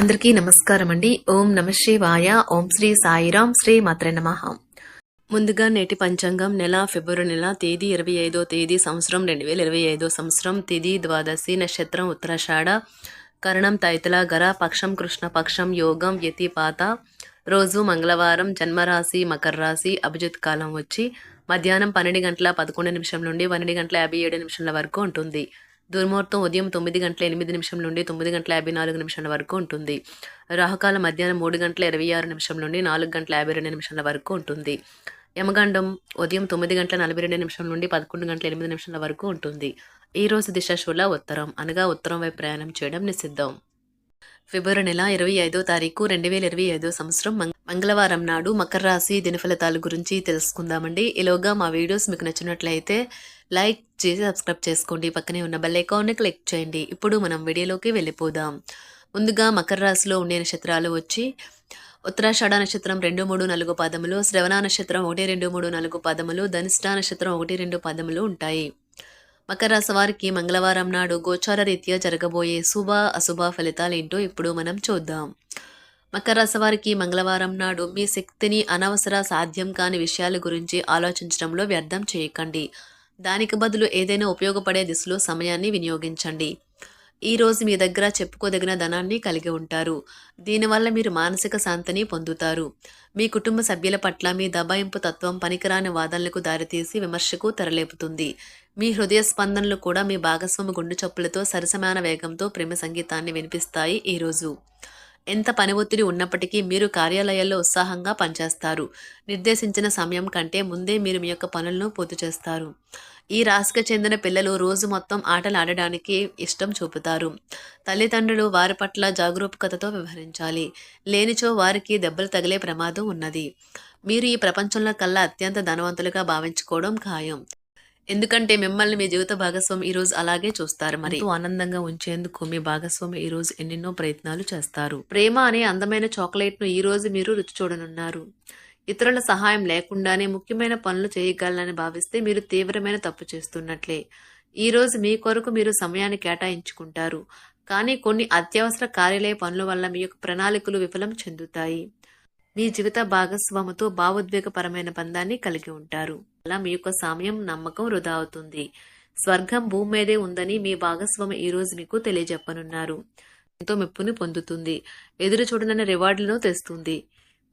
అందరికీ నమస్కారం అండి. ఓం నమ శివాయ. ఓం శ్రీ సాయిరాం. శ్రీ మాత్రే నమః. ముందుగా నేటి పంచాంగం నెల ఫిబ్రవరి నెల తేదీ 25వ తేదీ సంవత్సరం 2025 సంవత్సరం తిథి ద్వాదశి నక్షత్రం ఉత్తరాషాఢ కరణం తైతల గర పక్షం కృష్ణ పక్షం యోగం వ్యతిపాత రోజు మంగళవారం జన్మరాశి మకర రాశి అభిజిత్ కాలం వచ్చి మధ్యాహ్నం 12 గంటల 11 నిమిషం నుండి 12 గంటల 57 నిమిషాల వరకు ఉంటుంది. దుర్ముహూర్తం ఉదయం 9 గంటల 8 నిమిషం నుండి 9 గంటల 54 నిమిషాల వరకు ఉంటుంది. రాహుకాలం మధ్యాహ్నం 3 గంటల 26 నిమిషం నుండి 4 గంటల 52 నిమిషాల వరకు ఉంటుంది. యమగండం ఉదయం 9 గంటల 42 నిమిషం నుండి 11 గంటల 8 నిమిషాల వరకు ఉంటుంది. ఈ రోజు దిశ శూల ఉత్తరం అనగా ఉత్తరం వైపు ప్రయాణం చేయడం నిషిద్ధం. ఫిబ్రవరి నెల 25వ తారీఖు 2025 సంవత్సరం మంగళవారం నాడు మకర రాశి దినఫలితాల గురించి తెలుసుకుందామండి. ఈలోగా మా వీడియోస్ మీకు నచ్చినట్లయితే లైక్ చేసి సబ్స్క్రైబ్ చేసుకోండి. పక్కనే ఉన్న బెల్ ఐకాన్ని క్లిక్ చేయండి. ఇప్పుడు మనం వీడియోలోకి వెళ్ళిపోదాం. ముందుగా మకర రాశిలో ఉండే నక్షత్రాలు వచ్చి ఉత్తరాషాఢ నక్షత్రం 2, 3, 4 పాదములు, శ్రవణ నక్షత్రం 1, 2, 3, 4 పాదములు, ధనిష్ట నక్షత్రం 1, 2 పాదములు ఉంటాయి. మకర రాశి వారికి మంగళవారం నాడు గోచార రీత్యా జరగబోయే శుభ అశుభ ఫలితాలేంటో ఇప్పుడు మనం చూద్దాం. మకర రాశి వారికి మంగళవారం నాడు మీ శక్తిని అనవసర సాధ్యం కాని విషయాల గురించి ఆలోచించడంలో వ్యర్థం చేయకండి. దానికి బదులు ఏదైనా ఉపయోగపడే దిశలో సమయాన్ని వినియోగించండి. ఈ రోజు మీ దగ్గర చెప్పుకోదగిన ధనాన్ని కలిగి ఉంటారు. దీనివల్ల మీరు మానసిక శాంతిని పొందుతారు. మీ కుటుంబ సభ్యుల పట్ల మీ దబాయింపు తత్వం పనికిరాని వాదనలకు దారితీసి విమర్శకు తెరలేపుతుంది. మీ హృదయ స్పందనలు కూడా మీ భాగస్వామి గుండె చప్పులతో సరసమాన వేగంతో ప్రేమ సంగీతాన్ని వినిపిస్తాయి. ఈరోజు ఎంత పని ఒత్తిడి ఉన్నప్పటికీ మీరు కార్యాలయాల్లో ఉత్సాహంగా పనిచేస్తారు. నిర్దేశించిన సమయం కంటే ముందే మీరు మీ యొక్క పనులను పూర్తి చేస్తారు. ఈ రాశికి చెందిన పిల్లలు రోజు మొత్తం ఆటలు ఆడడానికి ఇష్టం చూపుతారు. తల్లిదండ్రులు వారి పట్ల జాగరూకతతో వ్యవహరించాలి. లేనిచో వారికి దెబ్బలు తగిలే ప్రమాదం ఉన్నది. మీరు ఈ ప్రపంచంలో కల్లా అత్యంత ధనవంతులుగా భావించుకోవడం ఖాయం. ఎందుకంటే మిమ్మల్ని మీ జీవిత భాగస్వామి ఈరోజు అలాగే చూస్తారు. మరి ఆనందంగా ఉంచేందుకు మీ భాగస్వామి ఈరోజు ఎన్నెన్నో ప్రయత్నాలు చేస్తారు. ప్రేమ అనే అందమైన చాక్లెట్ను ఈ రోజు మీరు రుచి చూడనున్నారు. ఇతరుల సహాయం లేకుండానే ముఖ్యమైన పనులు చేయగలనని భావిస్తే మీరు తీవ్రమైన తప్పు చేస్తున్నట్లే. ఈ రోజు మీ కొరకు మీరు సమయాన్ని కేటాయించుకుంటారు. కానీ కొన్ని అత్యవసర కార్యాలయ పనుల వల్ల మీ యొక్క ప్రణాళికలు విఫలం చెందుతాయి. మీ జీవిత భాగస్వామితో భావోద్వేగపరమైన బంధాన్ని కలిగి ఉంటారు. అలా మీ యొక్క సమయం నమ్మకం వృధా అవుతుంది. స్వర్గం భూమి మీదే ఉందని మీ భాగస్వామి ఈ రోజు మీకు తెలియజెప్పనున్నారు. ఎంతో మెప్పుని పొందుతుంది. ఎదురు చూడనని రివార్డులను తెస్తుంది.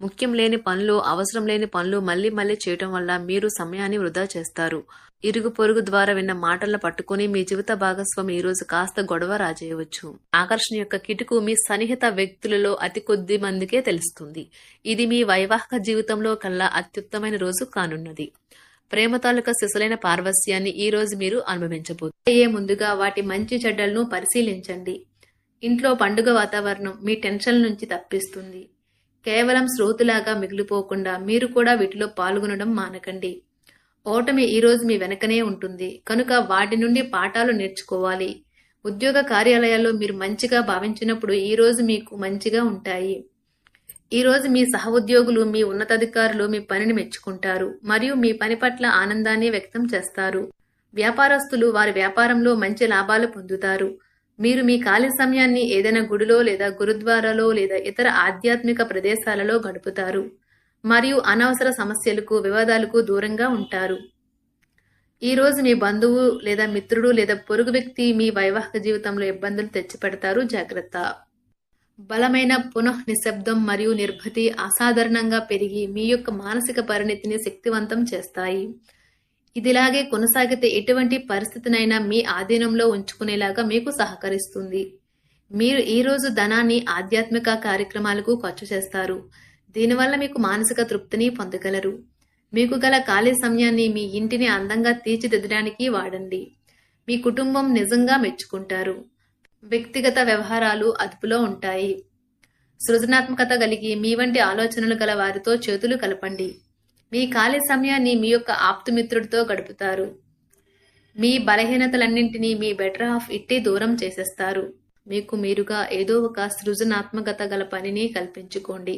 ముఖ్యం లేని పనులు అవసరం లేని పనులు మళ్లీ మళ్లీ చేయటం వల్ల మీరు సమయాన్ని వృధా చేస్తారు. ఇరుగు పొరుగు ద్వారా విన్న మాటలను పట్టుకుని మీ జీవిత భాగస్వామి ఈ రోజు కాస్త గొడవ రాజేయవచ్చు. ఆకర్షణ యొక్క కిటుకు మీ సన్నిహిత వ్యక్తులలో అతి కొద్ది మందికే తెలుస్తుంది. ఇది మీ వైవాహిక జీవితంలో కల్లా అత్యుత్తమైన రోజు కానున్నది. ప్రేమ తాలూకా శిశులైన పార్వస్యాన్ని ఈ రోజు మీరు అనుభవించబోతున్నారు. ముందుగా వాటి మంచి చెడ్డలను పరిశీలించండి. ఇంట్లో పండుగ వాతావరణం మీ టెన్షన్ నుంచి తప్పిస్తుంది. కేవలం శ్రోతులాగా మిగిలిపోకుండా మీరు కూడా వీటిలో పాల్గొనడం మానకండి. ఓటమి ఈ రోజు మీ వెనకనే ఉంటుంది కనుక వాటి నుండి పాఠాలు నేర్చుకోవాలి. ఉద్యోగ కార్యాలయాల్లో మీరు మంచిగా భావించినప్పుడు ఈ రోజు మీకు మంచిగా ఉంటాయి. ఈ రోజు మీ సహ ఉద్యోగులు మీ ఉన్నతాధికారులు మీ పనిని మెచ్చుకుంటారు మరియు మీ పని పట్ల ఆనందాన్ని వ్యక్తం చేస్తారు. వ్యాపారస్తులు వారి వ్యాపారంలో మంచి లాభాలు పొందుతారు. మీరు మీ ఖాళీ సమయాన్ని ఏదైనా గుడిలో లేదా గురుద్వారాలో లేదా ఇతర ఆధ్యాత్మిక ప్రదేశాలలో గడుపుతారు మరియు అనవసర సమస్యలకు వివాదాలకు దూరంగా ఉంటారు. ఈ రోజు మీ బంధువు లేదా మిత్రుడు లేదా పొరుగు వ్యక్తి మీ వైవాహిక జీవితంలో ఇబ్బందులు తెచ్చిపెడతారు. జాగ్రత్త. బలమైన పునః నిశ్శబ్దం మరియు నిర్భతి అసాధారణంగా పెరిగి మీ యొక్క మానసిక పరిణతిని శక్తివంతం చేస్తాయి. ఇదిలాగే కొనసాగితే ఎటువంటి పరిస్థితినైనా మీ ఆధీనంలో ఉంచుకునేలాగా మీకు సహకరిస్తుంది. మీరు ఈ రోజు ధనాన్ని ఆధ్యాత్మిక కార్యక్రమాలకు ఖర్చు చేస్తారు. దీనివల్ల మీకు మానసిక తృప్తిని పొందగలరు. మీకు గల ఖాళీ సమయాన్ని మీ ఇంటిని అందంగా తీర్చిదిద్దడానికి వాడండి. మీ కుటుంబం నిజంగా మెచ్చుకుంటారు. వ్యక్తిగత వ్యవహారాలు అదుపులో ఉంటాయి. సృజనాత్మకత కలిగి మీ వంటి ఆలోచనలు గల వారితో చేతులు కలపండి. మీ ఖాళీ సమయాన్ని మీ యొక్క ఆప్తుమిత్రుడితో గడుపుతారు. మీ బలహీనతలన్నింటినీ మీ బెటర్ హాఫ్ ఇట్టే దూరం చేసేస్తారు. మీకు మీరుగా ఏదో ఒక సృజనాత్మకత గల పనిని కల్పించుకోండి.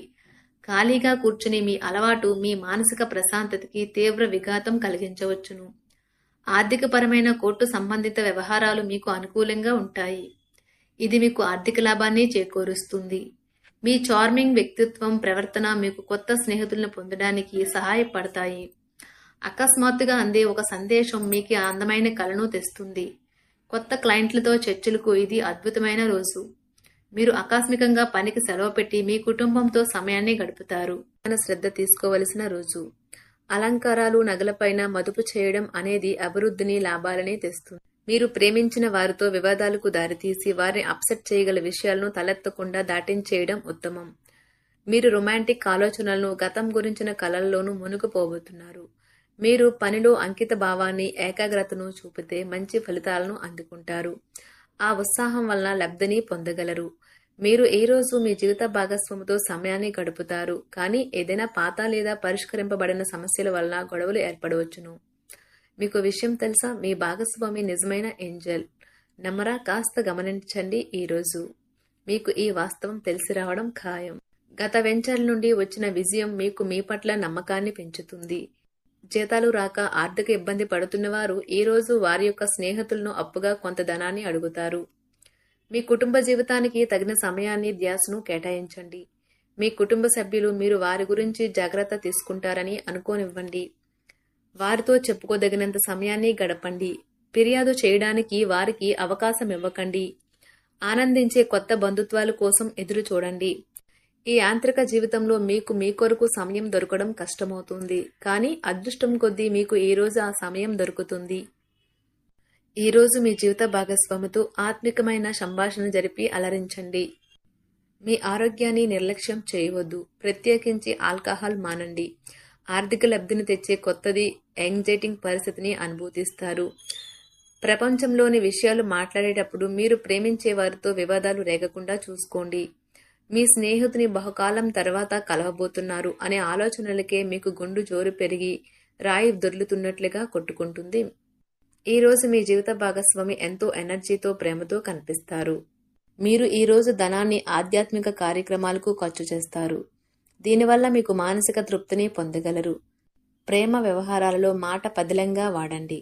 ఖాళీగా కూర్చుని మీ అలవాటు మీ మానసిక ప్రశాంతతకి తీవ్ర విఘాతం కలిగించవచ్చును. ఆర్థికపరమైన కోర్టు సంబంధిత వ్యవహారాలు మీకు అనుకూలంగా ఉంటాయి. ఇది మీకు ఆర్థిక లాభాన్ని చేకూరుస్తుంది. మీ చార్మింగ్ వ్యక్తిత్వం, ప్రవర్తన మీకు కొత్త స్నేహితులను పొందడానికి సహాయపడతాయి. అకస్మాత్తుగా అందే ఒక సందేశం మీకు అందమైన కలను తెస్తుంది. కొత్త క్లయింట్లతో చర్చలకు ఇది అద్భుతమైన రోజు. మీరు ఆకస్మికంగా పనికి సెలవు పెట్టి మీ కుటుంబంతో సమయాన్ని గడుపుతారు. శ్రద్ధ తీసుకోవలసిన రోజు. అలంకారాలు, నగలపైన మదుపు చేయడం అనేది అభివృద్ధిని, లాభాలని తెస్తుంది. మీరు ప్రేమించిన వారితో వివాదాలకు దారితీసి వారిని అప్సెట్ చేయగల విషయాలను తలెత్తకుండా దాటించేయడం ఉత్తమం. మీరు రొమాంటిక్ ఆలోచనలను, గతం గురించిన కలల్లోనూ మునిగిపోబోతున్నారు. మీరు పనిలో అంకిత భావాన్ని, ఏకాగ్రతను చూపితే మంచి ఫలితాలను అందుకుంటారు. ఆ ఉత్సాహం వలన లబ్ధిని పొందగలరు. మీరు ఈ రోజు మీ జీవిత భాగస్వామితో సమయాన్ని గడుపుతారు. కానీ ఏదైనా పాత లేదా పరిష్కరింపబడిన సమస్యల వలన గొడవలు ఏర్పడవచ్చును. మీకు విషయం తెలుసా? మీ భాగస్వామి నిజమైన ఏంజల్. నమ్మరా? కాస్త గమనించండి. ఈరోజు మీకు ఈ వాస్తవం తెలిసి రావడం ఖాయం. గత వెంచర్ల నుండి వచ్చిన విజయం మీకు మీ పట్ల నమ్మకాన్ని పెంచుతుంది. జీతాలు రాక ఆర్థిక ఇబ్బంది పడుతున్నవారు ఈ రోజు వారి యొక్క స్నేహితులను అప్పుగా కొంత ధనాన్ని అడుగుతారు. మీ కుటుంబ జీవితానికి తగిన సమయాన్ని, ధ్యాసను కేటాయించండి. మీ కుటుంబ సభ్యులు మీరు వారి గురించి జాగ్రత్త తీసుకుంటారని అనుకోనివ్వండి. వారితో చెప్పుకోదగినంత సమయాన్ని గడపండి. ఫిర్యాదు చేయడానికి వారికి అవకాశం ఇవ్వకండి. ఆనందించే కొత్త బంధుత్వాల కోసం ఎదురు చూడండి. ఈ యాంత్రిక జీవితంలో మీకు మీ కొరకు సమయం దొరకడం కష్టమవుతుంది. కానీ అదృష్టం కొద్దీ మీకు ఈ రోజు ఆ సమయం దొరుకుతుంది. ఈ రోజు మీ జీవిత భాగస్వామితో ఆత్మికమైన సంభాషణ జరిపి అలరించండి. మీ ఆరోగ్యాన్ని నిర్లక్ష్యం చేయవద్దు. ప్రత్యేకించి ఆల్కహాల్ మానండి. ఆర్థిక లబ్ధిని తెచ్చే కొత్తది, యాంగ్జైటింగ్ పరిస్థితిని అనుభూతిస్తారు. ప్రపంచంలోని విషయాలు మాట్లాడేటప్పుడు మీరు ప్రేమించే వారితో వివాదాలు రేగకుండా చూసుకోండి. మీ స్నేహితుని బహుకాలం తర్వాత కలవబోతున్నారు అనే ఆలోచనలకే మీకు గుండు జోరు పెరిగి రాయి దొర్లుతున్నట్లుగా కొట్టుకుంటుంది. ఈ రోజు మీ జీవిత భాగస్వామి ఎంతో ఎనర్జీతో, ప్రేమతో కనిపిస్తారు. మీరు ఈ రోజు ధనాన్ని ఆధ్యాత్మిక కార్యక్రమాలకు ఖర్చు చేస్తారు. దీనివల్ల మీకు మానసిక తృప్తిని పొందగలరు. ప్రేమ వ్యవహారాలలో మాట పదిలంగా వాడండి.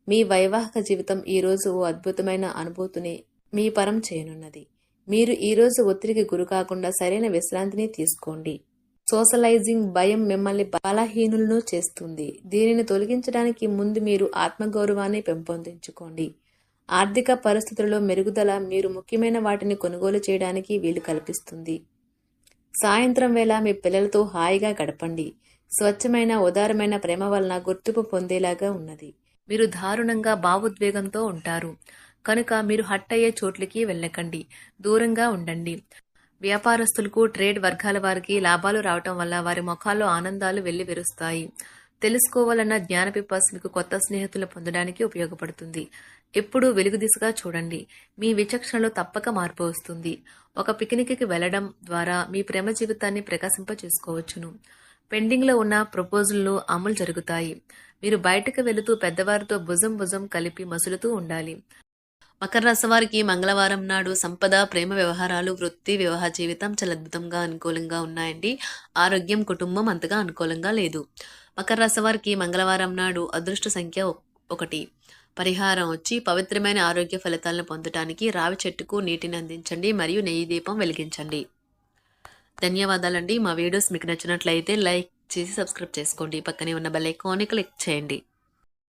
మీ వైవాహిక జీవితం ఈ రోజు ఓ అద్భుతమైన అనుభూతిని మీ పరం చేయనున్నది. మీరు ఈ రోజు ఒత్తిడికి గురి కాకుండా సరైన విశ్రాంతిని తీసుకోండి. సోషలైజింగ్ భయం మిమ్మల్ని బలహీనులను చేస్తుంది. దీనిని తొలగించడానికి ముందు మీరు ఆత్మగౌరవాన్ని పెంపొందించుకోండి. ఆర్థిక పరిస్థితులలో మెరుగుదల మీరు ముఖ్యమైన వాటిని కొనుగోలు చేయడానికి వీలు కల్పిస్తుంది. సాయంత్రం వేళ మీ పిల్లలతో హాయిగా గడపండి. స్వచ్ఛమైన, ఉదారమైన ప్రేమ వలన గుర్తింపు పొందేలాగా ఉన్నది. మీరు దారుణంగా భావోద్వేగంతో ఉంటారు కనుక మీరు హట్ అయ్యే చోట్లకి వెళ్ళకండి. దూరంగా ఉండండి. వ్యాపారస్తులకు, ట్రేడ్ వర్గాల వారికి లాభాలు రావటం వల్ల వారి ముఖాల్లో ఆనందాలు వెల్లివిరుస్తాయి. తెలుసుకోవాలన్న జ్ఞాన పిపాస మీకు కొత్త స్నేహితులను పొందడానికి ఉపయోగపడుతుంది. ఎప్పుడూ వెలుగు దిశగా చూడండి. మీ విచక్షణలో తప్పక మార్పు వస్తుంది. ఒక పిక్నిక్కి వెళ్లడం ద్వారా మీ ప్రేమ జీవితాన్ని ప్రకాశింప చేసుకోవచ్చును. పెండింగ్లో ఉన్న ప్రపోజల్లు అమలు జరుగుతాయి. మీరు బయటకు వెళుతూ పెద్దవారితో భుజం కలిపి మసులుతూ ఉండాలి. మకర రాశి వారికి మంగళవారం నాడు సంపద, ప్రేమ వ్యవహారాలు, వృత్తి, వివాహ జీవితం చాలా అద్భుతంగా అనుకూలంగా ఉన్నాయండి. ఆరోగ్యం, కుటుంబం అంతగా అనుకూలంగా లేదు. మకర రాశి వారికి మంగళవారం నాడు అదృష్ట సంఖ్య 1. పరిహారం వచ్చి పవిత్రమైన ఆరోగ్య ఫలితాలను పొందటానికి రావి చెట్టుకు నీటిని అందించండి మరియు నెయ్యి దీపం వెలిగించండి. ధన్యవాదాలండి. మా వీడియోస్ మీకు నచ్చినట్లయితే లైక్ చేసి సబ్స్క్రైబ్ చేసుకోండి. పక్కనే ఉన్న బెల్ ఐకాన్ని క్లిక్ చేయండి.